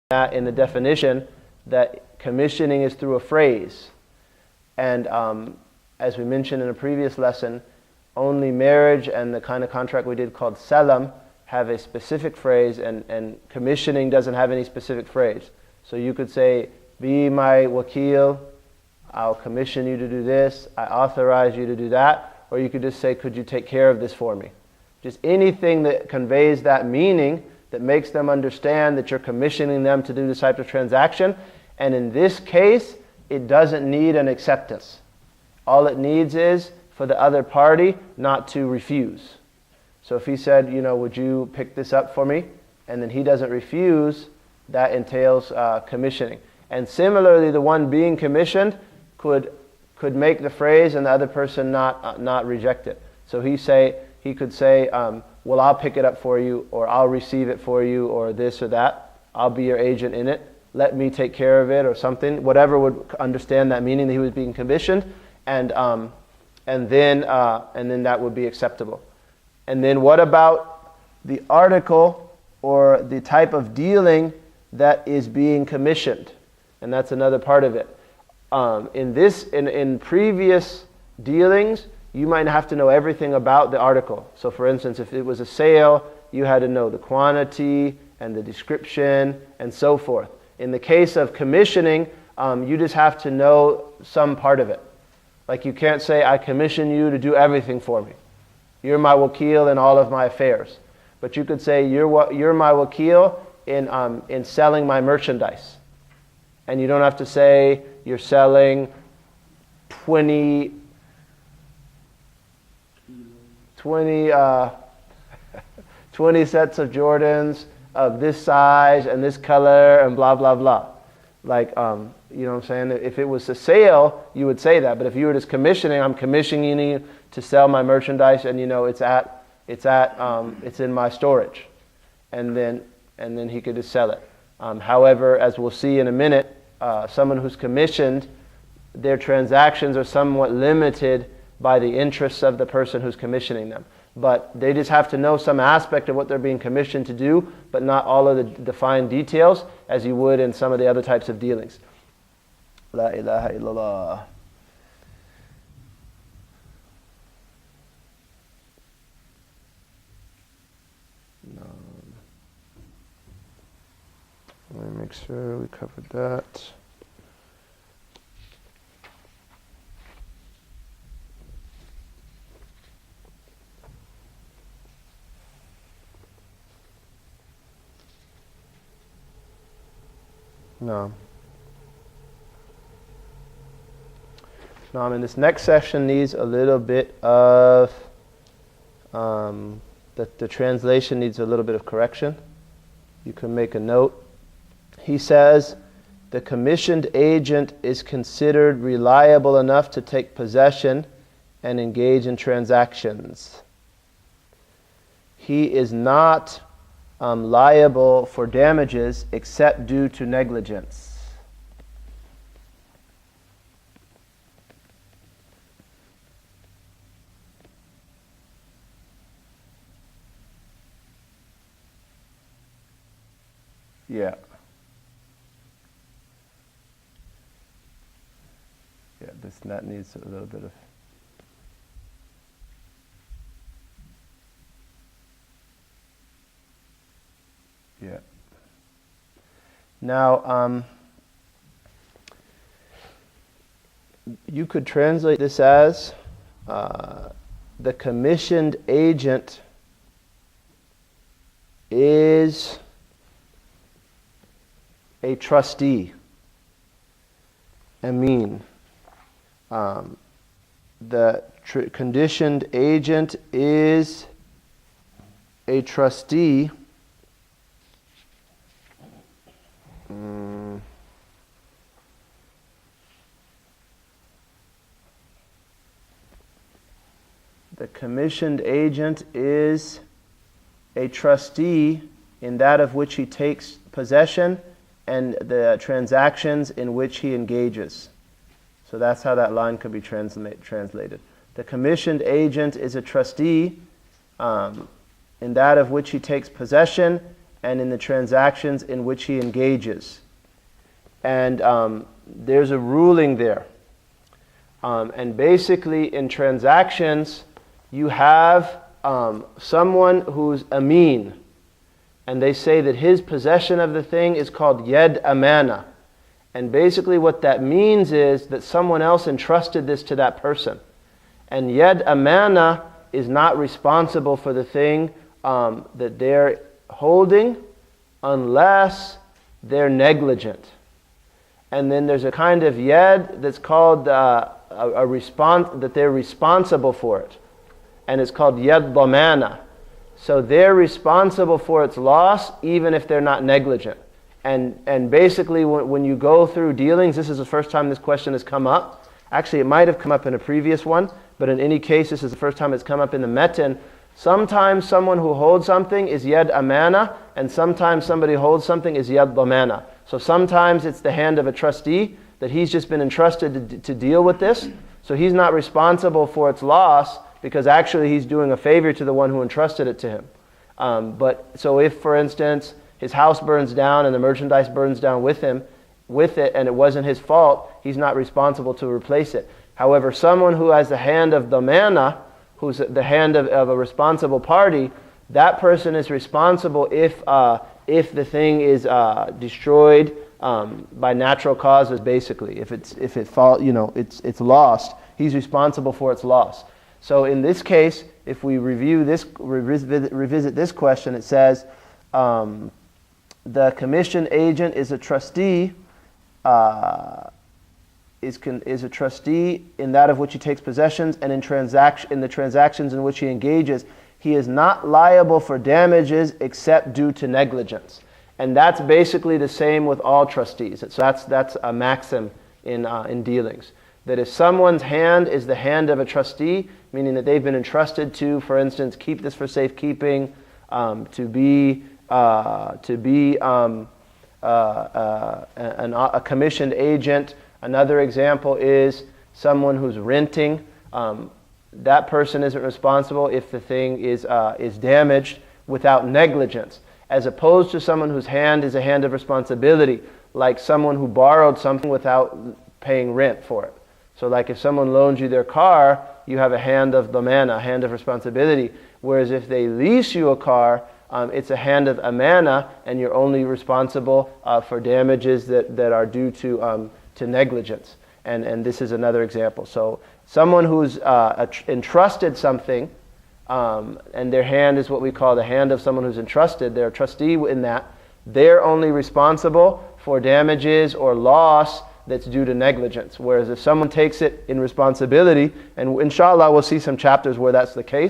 that in the definition that commissioning is through a phrase. And as we mentioned in a previous lesson, only marriage and the kind of contract we did called salam have a specific phrase, and commissioning doesn't have any specific phrase. So you could say, be my wakil, I'll commission you to do this, I authorize you to do that, or you could just say, could you take care of this for me? Just anything that conveys that meaning, that makes them understand that you're commissioning them to do this type of transaction. And in this case, it doesn't need an acceptance. All it needs is for the other party not to refuse. So if he said, would you pick this up for me? And then he doesn't refuse, that entails commissioning. And similarly, the one being commissioned could make the phrase and the other person not reject it. So he could say, well, I'll pick it up for you, or I'll receive it for you, or this or that. I'll be your agent in it. Let me take care of it, or something. Whatever would understand that meaning that he was being commissioned, and then that would be acceptable. And then what about the article or the type of dealing that is being commissioned? And that's another part of it. In previous dealings, you might have to know everything about the article. So for instance, if it was a sale, you had to know the quantity and the description and so forth. In the case of commissioning, you just have to know some part of it. Like you can't say, I commission you to do everything for me. You're my wakil in all of my affairs. But you could say, you're my wakil in selling my merchandise. And you don't have to say, you're selling 20 sets of Jordans of this size and this color and blah, blah, blah. Like, you know what I'm saying? If it was a sale, you would say that. But if you were just commissioning, I'm commissioning you to sell my merchandise, and it's in my storage. And then he could just sell it. However, as we'll see in a minute, someone who's commissioned, their transactions are somewhat limited by the interests of the person who's commissioning them. But they just have to know some aspect of what they're being commissioned to do, but not all of the defined details, as you would in some of the other types of dealings. La ilaha illallah. Let me make sure we covered that. No. And this next session needs a little bit of, the translation needs a little bit of correction. You can make a note. He says, the commissioned agent is considered reliable enough to take possession and engage in transactions. He is not liable for damages except due to negligence. Yeah. That needs a little bit of. Yeah. Now, you could translate this as the commissioned agent is a trustee. The conditioned agent is a trustee. The commissioned agent is a trustee in that of which he takes possession and the transactions in which he engages. So that's how that line could be translated. The commissioned agent is a trustee in that of which he takes possession and in the transactions in which he engages. And there's a ruling there. And basically in transactions, you have someone who's ameen, and they say that his possession of the thing is called yed amana. And basically what that means is that someone else entrusted this to that person. And yed amana is not responsible for the thing that they're holding unless they're negligent. And then there's a kind of yed that's called a response, that they're responsible for it. And it's called yed damana. So they're responsible for its loss even if they're not negligent. And basically when you go through dealings, this is the first time this question has come up. Actually, it might have come up in a previous one, but in any case, this is the first time it's come up in the metin. Sometimes someone who holds something is yed amana, and sometimes somebody holds something is yed damana. So sometimes it's the hand of a trustee that he's just been entrusted to deal with this. So he's not responsible for its loss because actually he's doing a favor to the one who entrusted it to him. But so if, for instance, his house burns down and the merchandise burns down with it, and it wasn't his fault, he's not responsible to replace it. However, someone who has the hand of damana, who's the hand of a responsible party, that person is responsible if the thing is destroyed by natural causes. Basically, if it's lost, he's responsible for its loss. So in this case, if we revisit this question, it says the commission agent is a trustee. Is a trustee in that of which he takes possessions, and in the transactions in which he engages, he is not liable for damages except due to negligence. And that's basically the same with all trustees. So that's a maxim in dealings. That if someone's hand is the hand of a trustee, meaning that they've been entrusted to, for instance, keep this for safekeeping, to be a commissioned agent. Another example is someone who's renting. That person isn't responsible if the thing is damaged without negligence, as opposed to someone whose hand is a hand of responsibility, like someone who borrowed something without paying rent for it. So like if someone loans you their car, you have a hand of damana, a hand of responsibility, whereas if they lease you a car, it's a hand of amana, and you're only responsible for damages that are due to negligence. And this is another example. So someone who's entrusted something, and their hand is what we call the hand of someone who's entrusted, they're a trustee in that, they're only responsible for damages or loss that's due to negligence. Whereas if someone takes it in responsibility, and inshallah we'll see some chapters where that's the case,